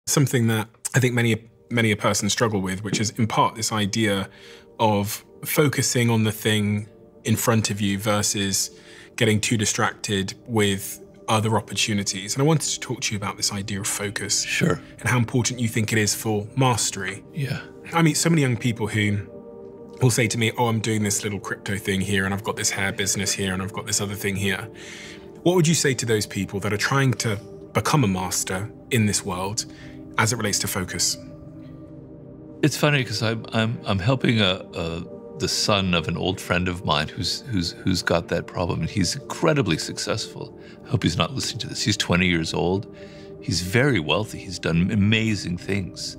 something that I think many a person struggle with, which is in part this idea of focusing on the thing in front of you versus getting too distracted with other opportunities. And I wanted to talk to you about this idea of focus. Sure. And how important you think it is for mastery. Yeah. I meet so many young people who will say to me, oh, I'm doing this little crypto thing here, and I've got this hair business here, and I've got this other thing here. What would you say to those people that are trying to become a master in this world as it relates to focus? It's funny because I'm helping the son of an old friend of mine who's got that problem, and he's incredibly successful. I hope he's not listening to this. He's 20 years old. He's very wealthy. He's done amazing things.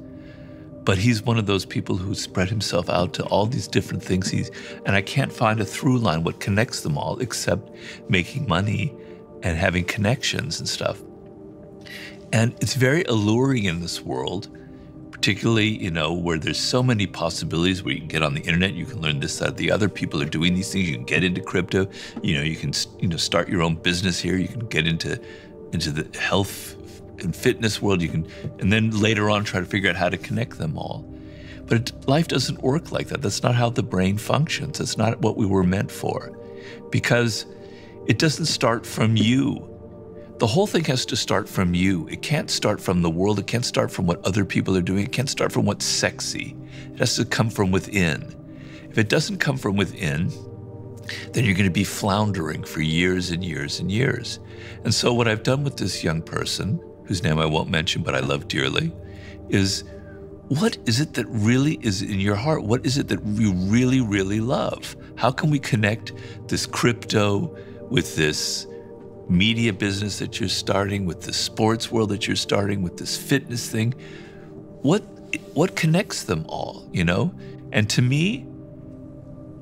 But he's one of those people who spread himself out to all these different things. And I can't find a through line, what connects them all, except making money and having connections and stuff. And it's very alluring in this world, particularly, you know, where there's so many possibilities where you can get on the internet, you can learn this, that, the other people are doing these things, you can get into crypto, you know, you can, start your own business here, you can get into the health and fitness world, you can, and then later on try to figure out how to connect them all. But life doesn't work like that. That's not how the brain functions. That's not what we were meant for, because it doesn't start from you. The whole thing has to start from you. It can't start from the world. It can't start from what other people are doing. It can't start from what's sexy. It has to come from within. If it doesn't come from within, then you're going to be floundering for years and years and years. And so what I've done with this young person, whose name I won't mention, but I love dearly, is what is it that really is in your heart? What is it that you really, really love? How can we connect this crypto with this media business that you're starting, with the sports world that you're starting, with this fitness thing? What connects them all, you know? And to me,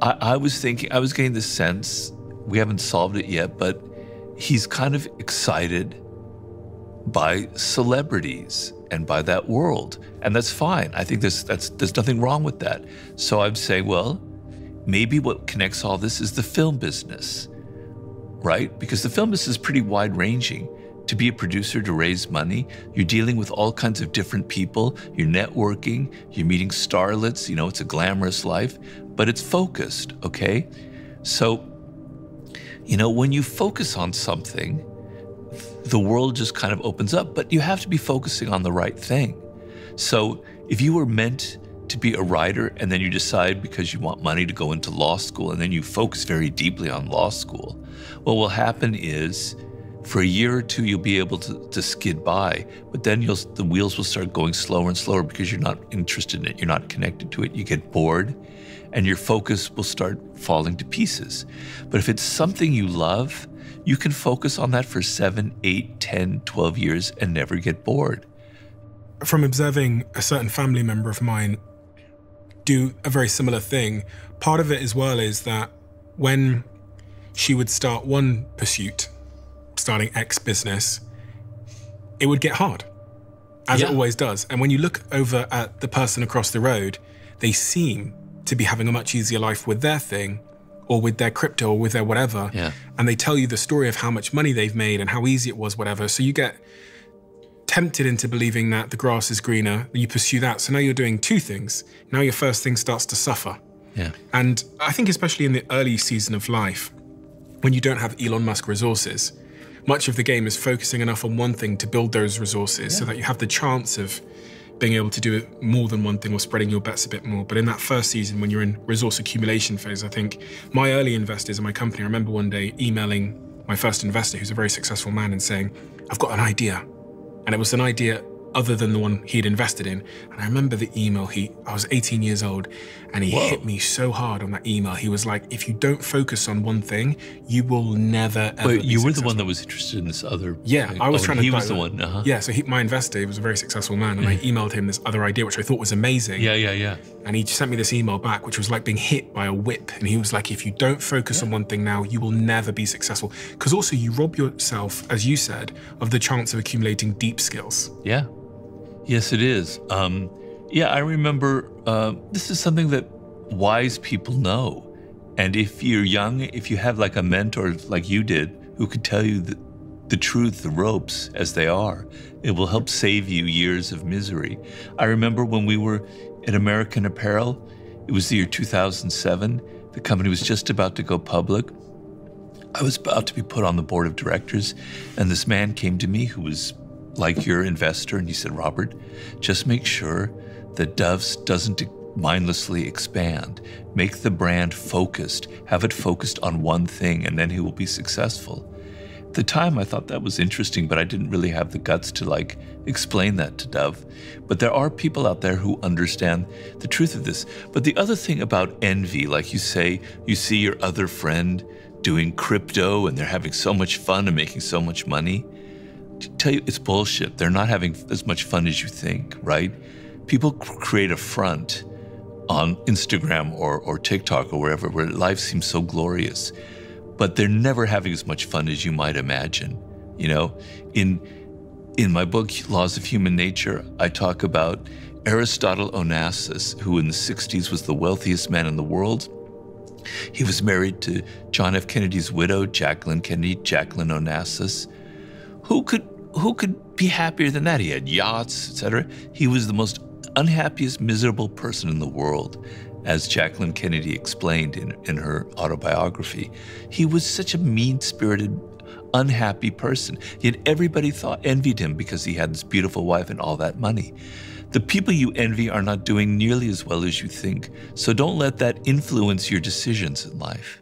I was getting the sense, we haven't solved it yet, but he's kind of excited by celebrities and by that world. And that's fine. I think there's nothing wrong with that. So I'm saying, well, maybe what connects all this is the film business, right? Because the film business is pretty wide-ranging. To be a producer, to raise money, you're dealing with all kinds of different people, you're networking, you're meeting starlets, you know, it's a glamorous life, but it's focused, okay? So, you know, when you focus on something, the world just kind of opens up, but you have to be focusing on the right thing. So if you were meant to be a writer and then you decide because you want money to go into law school and then you focus very deeply on law school, what will happen is for a year or two, you'll be able to skid by, but then the wheels will start going slower and slower because you're not interested in it, you're not connected to it, you get bored, and your focus will start falling to pieces. But if it's something you love, you can focus on that for 7, 8, 10, 12 years and never get bored. From observing a certain family member of mine do a very similar thing, part of it as well is that when she would start one pursuit, starting X business, it would get hard, as it always does. And when you look over at the person across the road, they seem to be having a much easier life with their thing, or with their crypto, or with their whatever. Yeah. And they tell you the story of how much money they've made and how easy it was, whatever. So you get tempted into believing that the grass is greener, you pursue that. So now you're doing two things. Now your first thing starts to suffer. Yeah. And I think especially in the early season of life, when you don't have Elon Musk resources, much of the game is focusing enough on one thing to build those resources so that you have the chance of being able to do more than one thing or spreading your bets a bit more. But in that first season, when you're in resource accumulation phase, I think my early investors in my company, I remember one day emailing my first investor, who's a very successful man, and saying, I've got an idea. And it was an idea other than the one he'd invested in. And I remember the email, I was 18 years old, and he hit me so hard on that email. He was like, if you don't focus on one thing, you will never, ever Wait, you were the one that was interested in this other Yeah, thing. I was trying to... He was the one, Yeah, so my investor, he was a very successful man, and I emailed him this other idea, which I thought was amazing. Yeah. And he sent me this email back, which was like being hit by a whip. And he was like, if you don't focus on one thing now, you will never be successful. Because also you rob yourself, as you said, of the chance of accumulating deep skills. Yeah. Yes, it is. Yeah, I remember this is something that wise people know. And if you're young, if you have like a mentor like you did, who could tell you the truth, the ropes as they are. It will help save you years of misery. I remember when we were at American Apparel, it was the year 2007. The company was just about to go public. I was about to be put on the board of directors, and this man came to me who was like your investor, and he said, Robert, just make sure that Dove's doesn't mindlessly expand. Make the brand focused. Have it focused on one thing, and then he will be successful. At the time, I thought that was interesting, but I didn't really have the guts to explain that to Dove. But there are people out there who understand the truth of this. But the other thing about envy, like you say, you see your other friend doing crypto and they're having so much fun and making so much money. To tell you, it's bullshit. They're not having as much fun as you think, right? People create a front on Instagram or TikTok or wherever, where life seems so glorious, but they're never having as much fun as you might imagine. You know, in my book, Laws of Human Nature, I talk about Aristotle Onassis, who in the 60s was the wealthiest man in the world. He was married to John F. Kennedy's widow, Jacqueline Kennedy, Jacqueline Onassis. Who could be happier than that? He had yachts, etc. He was the most unhappiest, miserable person in the world, as Jacqueline Kennedy explained in her autobiography. He was such a mean-spirited, unhappy person. Yet everybody envied him because he had this beautiful wife and all that money. The people you envy are not doing nearly as well as you think, so don't let that influence your decisions in life.